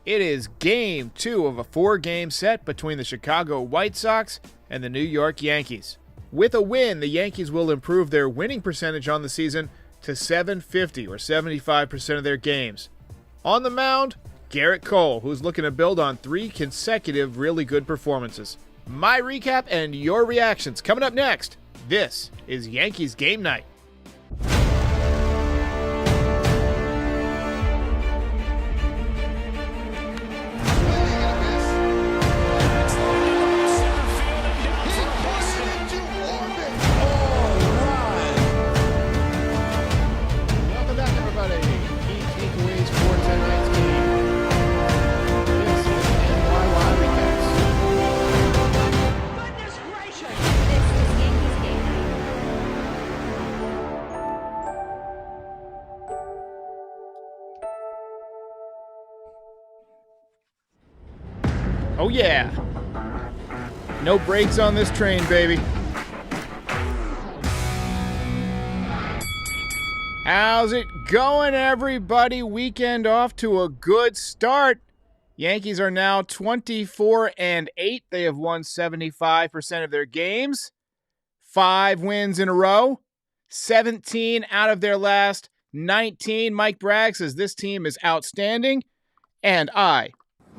It is game 2 of a 4-game set between the Chicago White Sox and the New York Yankees. With a win, the Yankees will improve their winning percentage on the season to .750 or 75% of their games. On the mound, Gerrit Cole, who's looking to build on 3 consecutive really good performances. My recap and your reactions coming up next. This is Yankees Game Night. Oh yeah, no brakes on this train, baby. How's it going, everybody? Weekend off to a good start. Yankees are now 24-8. They have won 75% of their games. 5 wins in a row. 17 out of their last 19. Mike Bragg says this team is outstanding, and I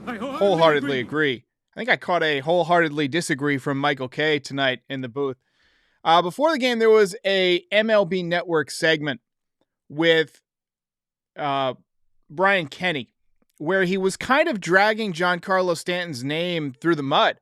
wholeheartedly agree. I think I caught a wholeheartedly disagree from Michael K tonight in the booth. Before the game, there was a MLB Network segment with Brian Kenny, where he was kind of dragging Giancarlo Stanton's name through the mud,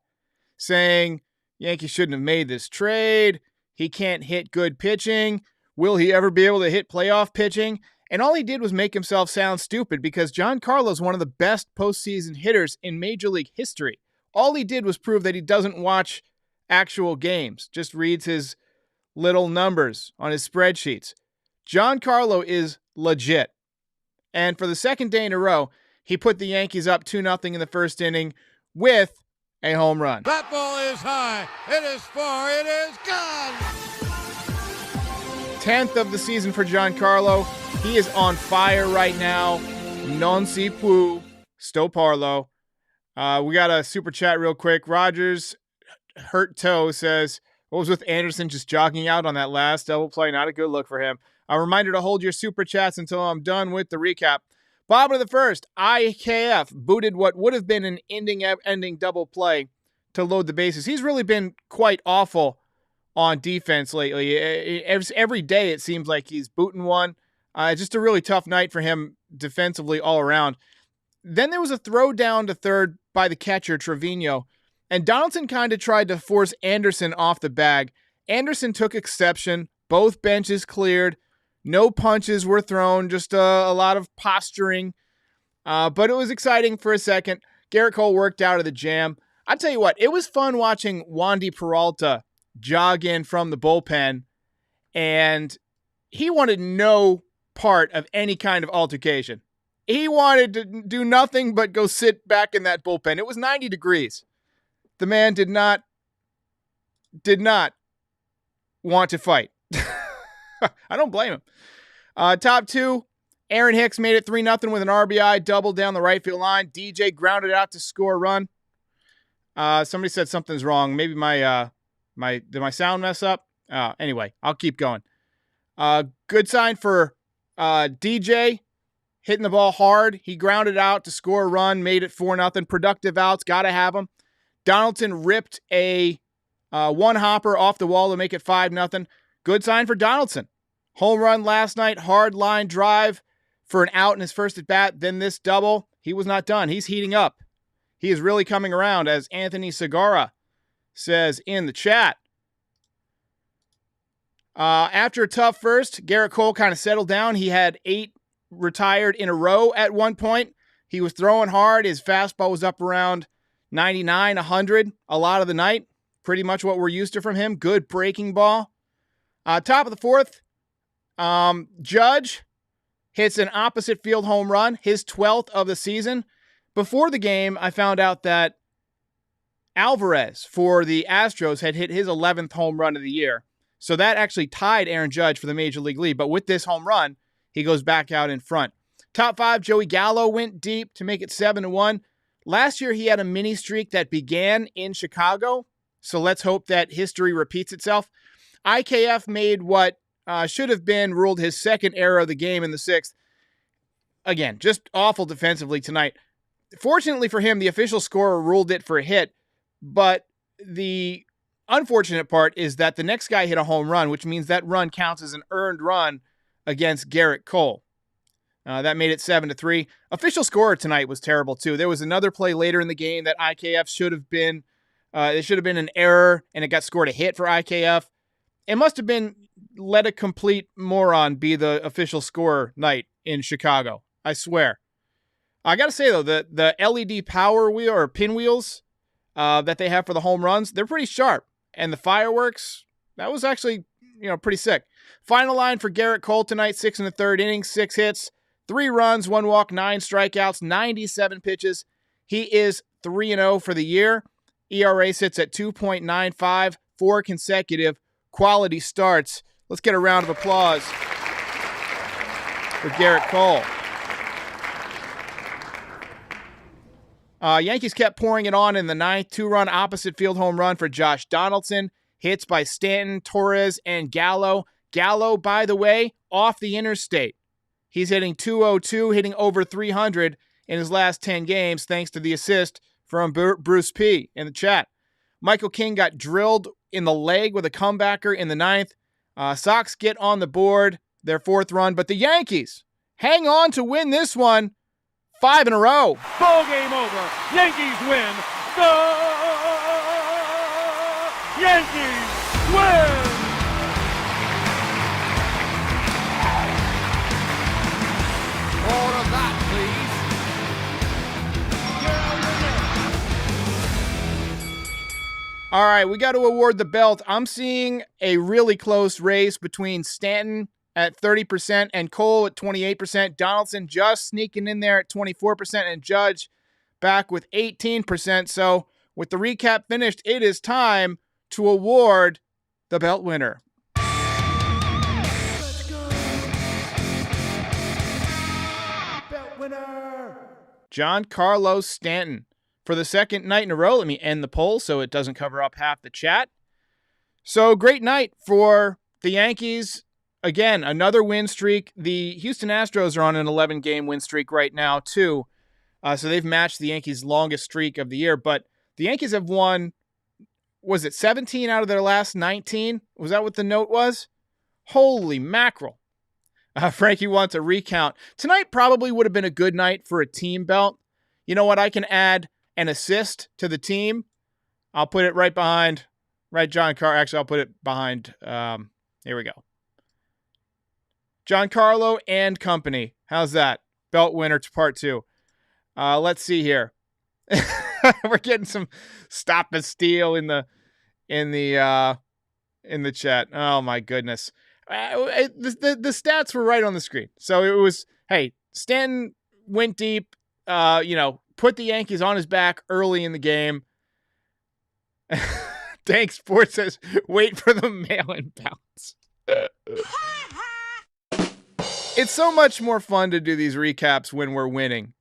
saying Yankees shouldn't have made this trade. He can't hit good pitching. Will he ever be able to hit playoff pitching? And all he did was make himself sound stupid because Giancarlo is one of the best postseason hitters in Major League history. All he did was prove that he doesn't watch actual games, just reads his little numbers on his spreadsheets. Giancarlo is legit. And for the second day in a row, he put the Yankees up 2-0 in the first inning with a home run. That ball is high. It is far. It is gone. 10th of the season for Giancarlo. He is on fire right now. Non si può stopparlo. We got a super chat real quick. Rogers Hurt Toe says, what was with Anderson just jogging out on that last double play? Not a good look for him. A reminder to hold your super chats until I'm done with the recap. Bob of the first, IKF booted what would have been an ending double play to load the bases. He's really been quite awful on defense lately. Every day it seems like he's booting one. Just a really tough night for him defensively all around. Then there was a throw down to third by the catcher, Trevino, and Donaldson kind of tried to force Anderson off the bag. Anderson took exception. Both benches cleared. No punches were thrown, just a lot of posturing. But it was exciting for a second. Gerrit Cole worked out of the jam. I'll tell you what, it was fun watching Wandy Peralta jog in from the bullpen, and he wanted no part of any kind of altercation. He wanted to do nothing but go sit back in that bullpen. It was 90 degrees. The man did not want to fight. I don't blame him. Top 2, Aaron Hicks made it 3-0 with an RBI double down the right field line. DJ grounded out to score a run. Somebody said something's wrong. Maybe did my sound mess up? Anyway, I'll keep going. Good sign for DJ, hitting the ball hard. He grounded out to score a run, made it 4-0. Productive outs, got to have them. Donaldson ripped a one-hopper off the wall to make it 5-0. Good sign for Donaldson. Home run last night, hard line drive for an out in his first at-bat. Then this double. He was not done. He's heating up. He is really coming around, as Anthony Segura says in the chat. After a tough first, Gerrit Cole kind of settled down. He had 8 retired in a row at one point. He was throwing hard. His fastball was up around 99, 100 a lot of the night. Pretty much what we're used to from him. Good breaking ball. Top of the fourth, Judge hits an opposite field home run, his 12th of the season. Before the game, I found out that Alvarez for the Astros had hit his 11th home run of the year. So that actually tied Aaron Judge for the Major League lead. But with this home run, he goes back out in front. Top 5, Joey Gallo went deep to make it 7-1. Last year, he had a mini streak that began in Chicago. So let's hope that history repeats itself. IKF made what should have been ruled his second error of the game in the 6th. Again, just awful defensively tonight. Fortunately for him, the official scorer ruled it for a hit. But the unfortunate part is that the next guy hit a home run, which means that run counts as an earned run against Garrett Cole. That made it 7-3. Official scorer tonight was terrible too. There was another play later in the game that IKF should have been. It should have been an error, and it got scored a hit for IKF. It must have been let a complete moron be the official scorer night in Chicago. I swear. I got to say, though, the LED power wheel or pinwheels that they have for the home runs, they're pretty sharp. And the fireworks, that was actually, pretty sick. Final line for Garrett Cole tonight, 6 1/3 innings, 6 hits, 3 runs, 1 walk, 9 strikeouts, 97 pitches. He is 3-0 for the year. ERA sits at 2.95, 4 consecutive quality starts. Let's get a round of applause for Garrett Cole. Yankees kept pouring it on in the 9th. 2-run opposite field home run for Josh Donaldson. Hits by Stanton, Torres, and Gallo. Gallo, by the way, off the interstate. He's hitting .202, hitting over 300 in his last 10 games, thanks to the assist from Bruce P. in the chat. Michael King got drilled in the leg with a comebacker in the 9th. Sox get on the board, their 4th run, but the Yankees hang on to win this one 5 in a row. Ball game over. Yankees win. The Yankees win. More of that, please. All right, we got to award the belt. I'm seeing a really close race between Stanton at 30% and Cole at 28%. Donaldson just sneaking in there at 24% and Judge back with 18%. So with the recap finished, it is time to award the belt winner. Let's go. Belt winner. Giancarlo Stanton. For the second night in a row, let me end the poll so it doesn't cover up half the chat. So great night for the Yankees. Again, another win streak. The Houston Astros are on an 11-game win streak right now, too. So they've matched the Yankees' longest streak of the year. But the Yankees have won, was it 17 out of their last 19? Was that what the note was? Holy mackerel. Frankie wants a recount. Tonight probably would have been a good night for a team belt. You know what? I can add an assist to the team. I'll put it right behind, John Carr. Actually, I'll put it behind. Here we go. Giancarlo and company. How's that? Belt winner to part 2. Let's see here. We're getting some stop and steal in the chat. Oh my goodness. The stats were right on the screen. So it was, hey, Stanton went deep, put the Yankees on his back early in the game. Dank Sports says, wait for the mail-in bounce. It's so much more fun to do these recaps when we're winning.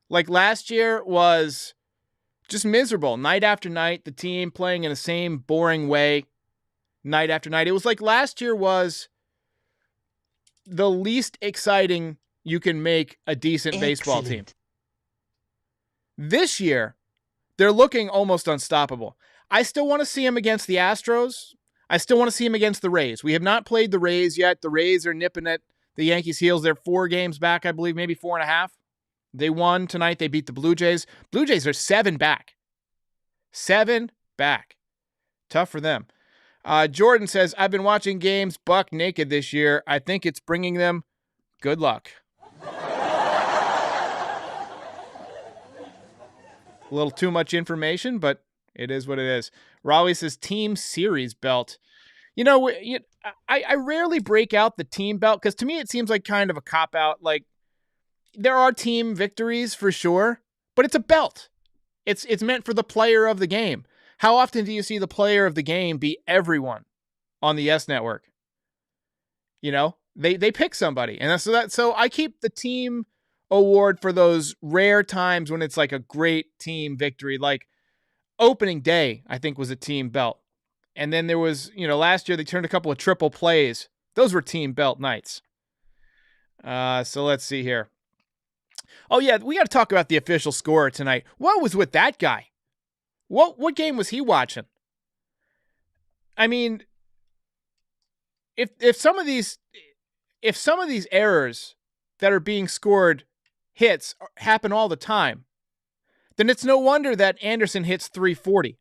Like last year was just miserable. Night after night, the team playing in the same boring way. Night after night. It was like last year was the least exciting you can make a decent baseball team. This year, they're looking almost unstoppable. I still want to see him against the Astros. I still want to see him against the Rays. We have not played the Rays yet. The Rays are nipping at the Yankees' heels. They're 4 games back, I believe, maybe 4.5. They won tonight. They beat the Blue Jays. Blue Jays are 7 back. 7 back. Tough for them. Jordan says, I've been watching games buck naked this year. I think it's bringing them good luck. A little too much information, but it is what it is. Raleigh says team series belt. I rarely break out the team belt because to me it seems like kind of a cop-out. Like, there are team victories for sure, but it's a belt. It's meant for the player of the game. How often do you see the player of the game be everyone? on the S Network. You know, they pick somebody. And so I keep the team award for those rare times when it's like a great team victory. Like opening day, I think, was a team belt. And then there was, last year they turned a couple of triple plays. Those were team belt nights. So let's see here. Oh, yeah, we got to talk about the official scorer tonight. What was with that guy? What game was he watching? I mean, if some of these errors that are being scored hits happen all the time, then it's no wonder that Anderson hits 340.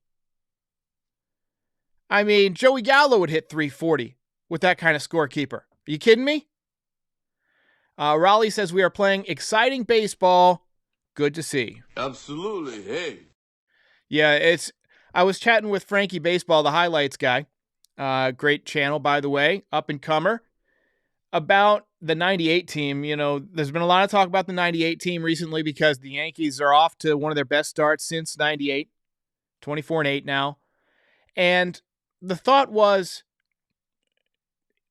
I mean, Joey Gallo would hit 340 with that kind of scorekeeper. Are you kidding me? Raleigh says we are playing exciting baseball. Good to see. Absolutely. Hey. Yeah, I was chatting with Frankie Baseball, the highlights guy. Great channel, by the way, up and comer, about the 98 team. There's been a lot of talk about the 98 team recently because the Yankees are off to one of their best starts since 98, 24-8 now. And the thought was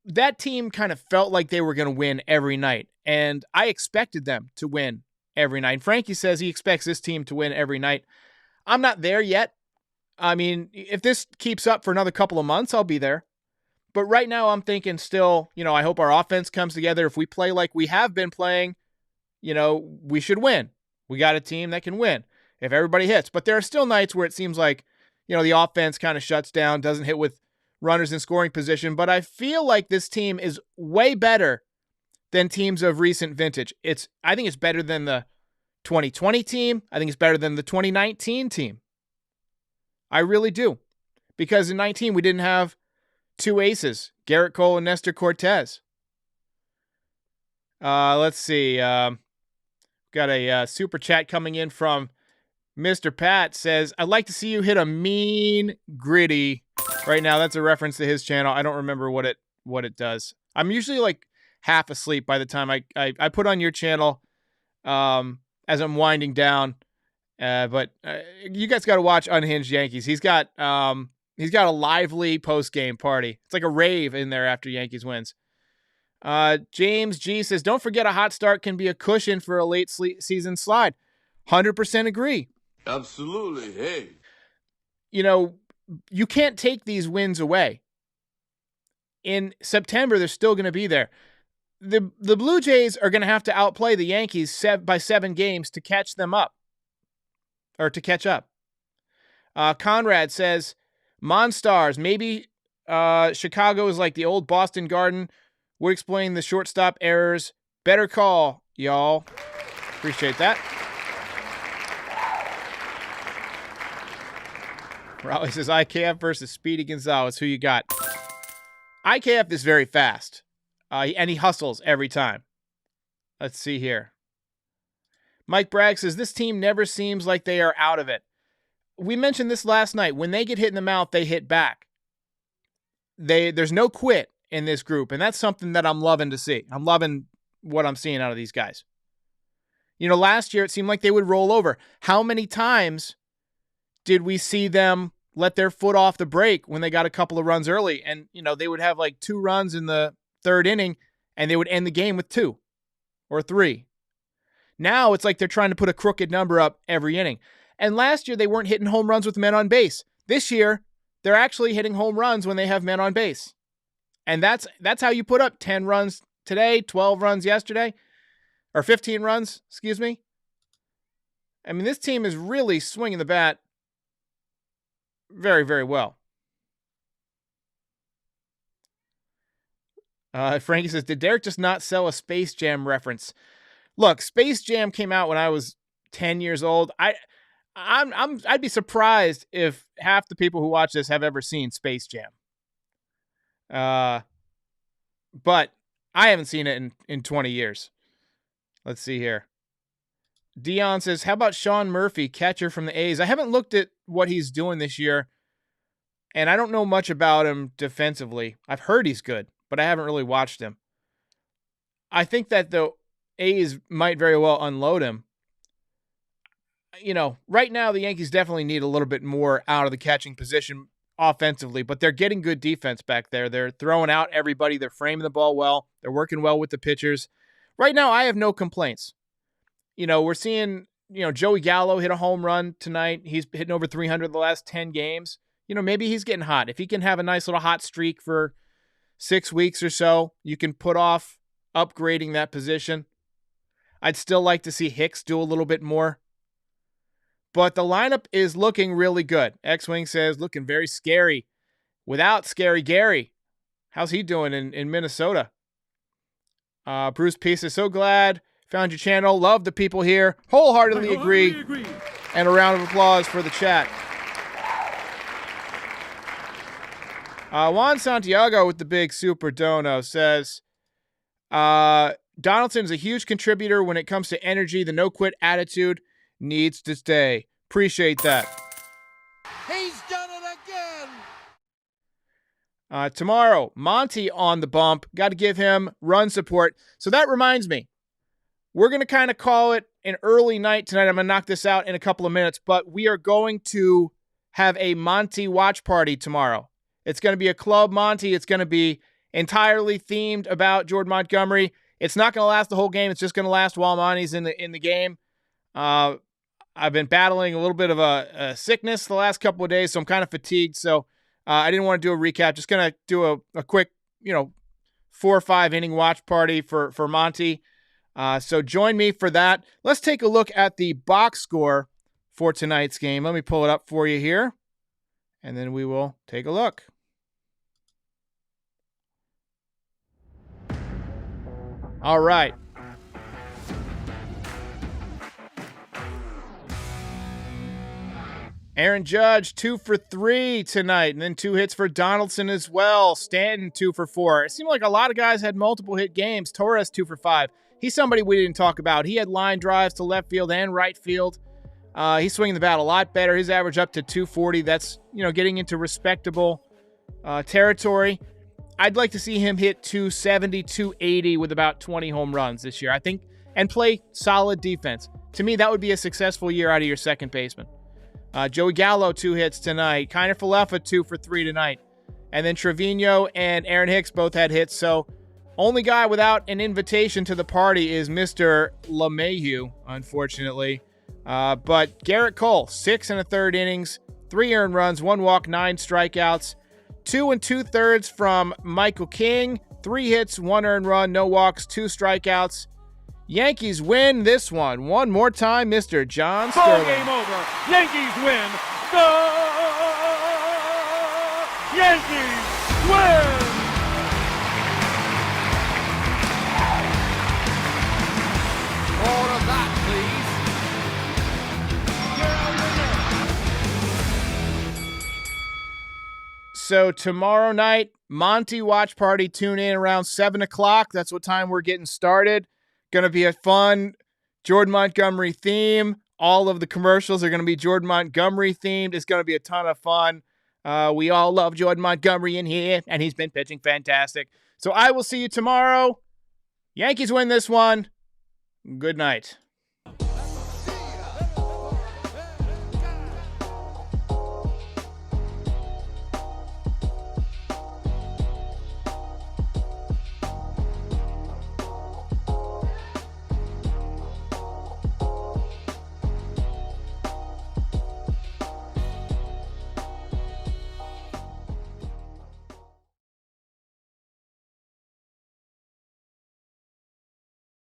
that team kind of felt like they were going to win every night. And I expected them to win every night. And Frankie says he expects this team to win every night. I'm not there yet. I mean, if this keeps up for another couple of months, I'll be there. But right now I'm thinking still, I hope our offense comes together. If we play like we have been playing, we should win. We got a team that can win if everybody hits. But there are still nights where it seems like, the offense kind of shuts down, doesn't hit with runners in scoring position. But I feel like this team is way better than teams of recent vintage. I think it's better than the 2020 team. I think it's better than the 2019 team. I really do. Because in 19, we didn't have two aces, Garrett Cole and Nestor Cortez. Let's see. Got a super chat coming in from Mr. Pat. Says, I'd like to see you hit a mean gritty right now. That's a reference to his channel. I don't remember what it does. I'm usually like half asleep by the time I put on your channel as I'm winding down. But you guys got to watch Unhinged Yankees. He's got a lively post-game party. It's like a rave in there after Yankees wins. James G says, don't forget a hot start can be a cushion for a late season slide. 100% agree. Absolutely. Hey. You can't take these wins away. In September, they're still going to be there. The Blue Jays are going to have to outplay the Yankees by 7 games to catch them up. Or to catch up. Conrad says, Monstars, maybe Chicago is like the old Boston Garden. Would explain the shortstop errors. Better call, y'all. Appreciate that. Raleigh says, IKF versus Speedy Gonzalez. Who you got? IKF is very fast. And he hustles every time. Let's see here. Mike Bragg says, this team never seems like they are out of it. We mentioned this last night. When they get hit in the mouth, they hit back. There's no quit in this group, and that's something that I'm loving to see. I'm loving what I'm seeing out of these guys. Last year it seemed like they would roll over. How many times did we see them let their foot off the brake when they got a couple of runs early? And, they would have like 2 runs in the 3rd inning, and they would end the game with 2 or 3. Now it's like they're trying to put a crooked number up every inning. And last year they weren't hitting home runs with men on base. This year they're actually hitting home runs when they have men on base. And that's how you put up 10 runs today, 12 runs yesterday, or 15 runs, excuse me. I mean, this team is really swinging the bat very, very well. Frankie says, did Derek just not sell a Space Jam reference? Look, Space Jam came out when I was 10 years old. I'd be surprised if half the people who watch this have ever seen Space Jam. But I haven't seen it in 20 years. Let's see here. Dion says, how about Sean Murphy, catcher from the A's? I haven't looked at what he's doing this year, and I don't know much about him defensively. I've heard he's good, but I haven't really watched him. I think that the A's might very well unload him. Right now the Yankees definitely need a little bit more out of the catching position. offensively, but they're getting good defense back there. They're throwing out everybody. They're framing the ball well. They're working well with the pitchers. Right now, I have no complaints. We're seeing, Joey Gallo hit a home run tonight. He's hitting over 300 the last 10 games. Maybe he's getting hot. If he can have a nice little hot streak for 6 weeks or so, you can put off upgrading that position. I'd still like to see Hicks do a little bit more. But the lineup is looking really good. X-Wing says, looking very scary without Scary Gary. How's he doing in Minnesota? Bruce Peace is so glad. Found your channel. Love the people here. Wholeheartedly agree. And a round of applause for the chat. Juan Santiago with the big super dono says, Donaldson's a huge contributor when it comes to energy. The no-quit attitude needs to stay. Appreciate that. He's done it again. Tomorrow, Monty on the bump. Got to give him run support. So that reminds me, we're going to kind of call it an early night tonight. I'm going to knock this out in a couple of minutes, but we are going to have a Monty watch party tomorrow. It's going to be a Club Monty. It's going to be entirely themed about Jordan Montgomery. It's not going to last the whole game. It's just going to last while Monty's in the game. I've been battling a little bit of a sickness the last couple of days, so I'm kind of fatigued. So I didn't want to do a recap. Just going to do a quick, 4 or 5 inning watch party for Monty. So join me for that. Let's take a look at the box score for tonight's game. Let me pull it up for you here, and then we will take a look. All right. Aaron Judge, 2 for 3 tonight, and then 2 hits for Donaldson as well. Stanton, 2 for 4. It seemed like a lot of guys had multiple hit games. Torres, 2 for 5. He's somebody we didn't talk about. He had line drives to left field and right field. He's swinging the bat a lot better. His average up to 240. That's, getting into respectable territory. I'd like to see him hit 270, 280 with about 20 home runs this year, I think, and play solid defense. To me, that would be a successful year out of your second baseman. Joey Gallo, 2 hits tonight. Kiner Falefa, 2 for 3 tonight. And then Trevino and Aaron Hicks both had hits. So only guy without an invitation to the party is Mr. LeMahieu, unfortunately. But Garrett Cole, 6 1/3 innings, 3 earned runs, 1 walk, 9 strikeouts. 2 2/3 from Michael King, 3 hits, 1 earned run, no walks, 2 strikeouts. Yankees win this one. One more time, Mr. John Sterling. Ball game over. Yankees win. The Yankees win. More of that, please. So tomorrow night, Monty watch party. Tune in around 7 o'clock. That's what time we're getting started. Going to be a fun Jordan Montgomery theme. All of the commercials are going to be Jordan Montgomery themed. It's going to be a ton of fun. We all love Jordan Montgomery in here, and he's been pitching fantastic. So I will see you tomorrow. Yankees win this one. Good night.